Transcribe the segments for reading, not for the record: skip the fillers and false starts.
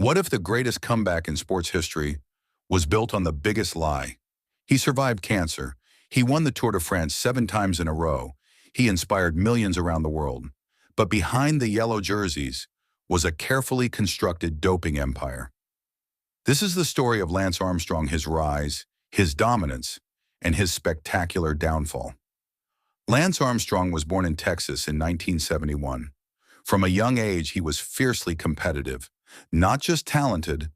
What if the greatest comeback in sports history was built on the biggest lie? He survived cancer. He won the Tour de France 7 times in a row. He inspired millions around the world. But behind the yellow jerseys was a carefully constructed doping empire. This is the story of Lance Armstrong, his rise, his dominance, and his spectacular downfall. Lance Armstrong was born in Texas in 1971. From a young age, he was fiercely competitive, not just talented,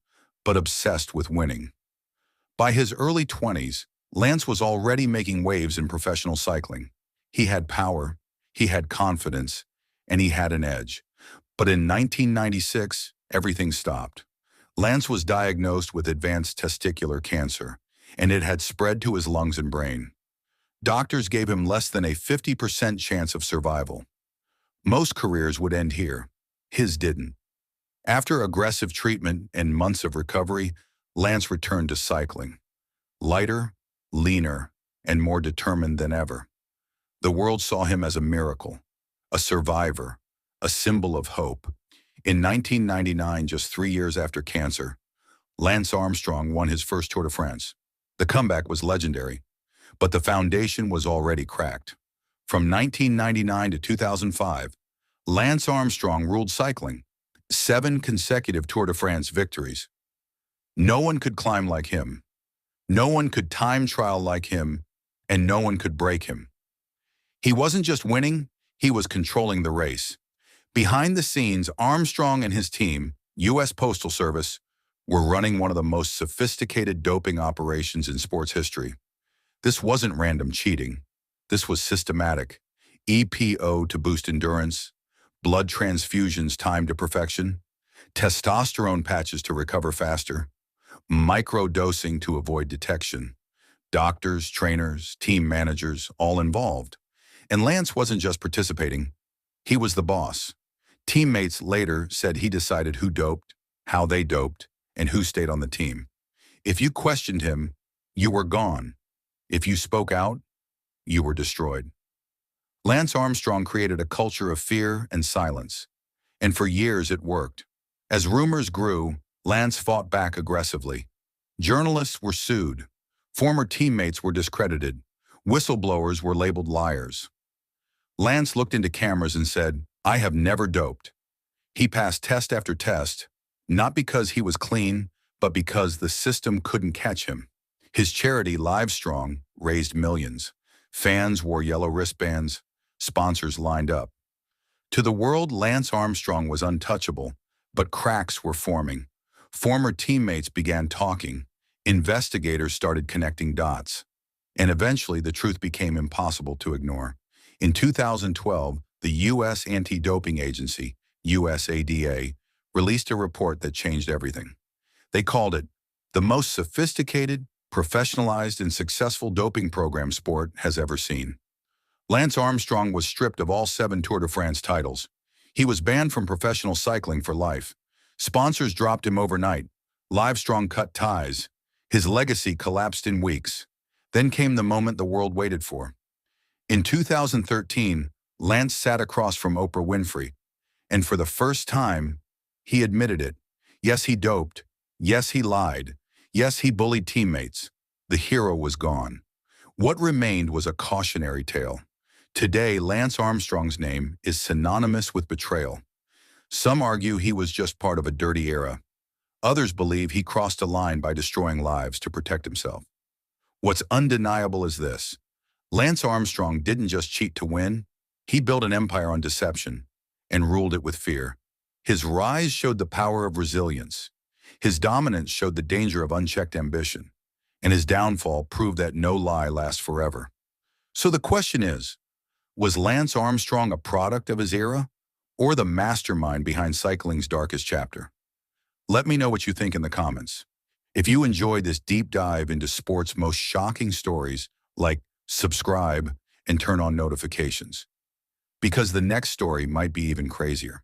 but obsessed with winning. By his early 20s, Lance was already making waves in professional cycling. He had power, he had confidence, and he had an edge. But in 1996, everything stopped. Lance was diagnosed with advanced testicular cancer, and it had spread to his lungs and brain. Doctors gave him less than a 50% chance of survival. Most careers would end here. His didn't. After aggressive treatment and months of recovery, Lance returned to cycling. Lighter, leaner, and more determined than ever. The world saw him as a miracle, a survivor, a symbol of hope. In 1999, just 3 years after cancer, Lance Armstrong won his first Tour de France. The comeback was legendary, but the foundation was already cracked. From 1999 to 2005, Lance Armstrong ruled cycling, 7 consecutive Tour de France victories. No one could climb like him. No one could time trial like him, and no one could break him. He wasn't just winning, he was controlling the race. Behind the scenes, Armstrong and his team, U.S. Postal Service, were running one of the most sophisticated doping operations in sports history. This wasn't random cheating. This was systematic. EPO to boost endurance, blood transfusions timed to perfection, testosterone patches to recover faster, micro-dosing to avoid detection. Doctors, trainers, team managers, all involved. And Lance wasn't just participating, he was the boss. Teammates later said he decided who doped, how they doped, and who stayed on the team. If you questioned him, you were gone. If you spoke out, you were destroyed. Lance Armstrong created a culture of fear and silence, and for years it worked. As rumors grew, Lance fought back aggressively. Journalists were sued. Former teammates were discredited. Whistleblowers were labeled liars. Lance looked into cameras and said, "I have never doped." He passed test after test, not because he was clean, but because the system couldn't catch him. His charity, Livestrong, raised millions. Fans wore yellow wristbands. Sponsors lined up. To the world, Lance Armstrong was untouchable, but cracks were forming. Former teammates began talking. Investigators started connecting dots. And eventually, the truth became impossible to ignore. In 2012, the U.S. Anti-Doping Agency, USADA, released a report that changed everything. They called it the most sophisticated, professionalized, and successful doping program sport has ever seen. Lance Armstrong was stripped of all 7 Tour de France titles. He was banned from professional cycling for life. Sponsors dropped him overnight. Livestrong cut ties. His legacy collapsed in weeks. Then came the moment the world waited for. In 2013, Lance sat across from Oprah Winfrey, and for the first time, he admitted it. Yes, he doped. Yes, he lied. Yes, he bullied teammates. The hero was gone. What remained was a cautionary tale. Today, Lance Armstrong's name is synonymous with betrayal. Some argue he was just part of a dirty era. Others believe he crossed a line by destroying lives to protect himself. What's undeniable is this. Lance Armstrong didn't just cheat to win. He built an empire on deception and ruled it with fear. His rise showed the power of resilience. His dominance showed the danger of unchecked ambition. And his downfall proved that no lie lasts forever. So the question is, was Lance Armstrong a product of his era or the mastermind behind cycling's darkest chapter? Let me know what you think in the comments. If you enjoyed this deep dive into sports' most shocking stories, like, subscribe and turn on notifications, because the next story might be even crazier.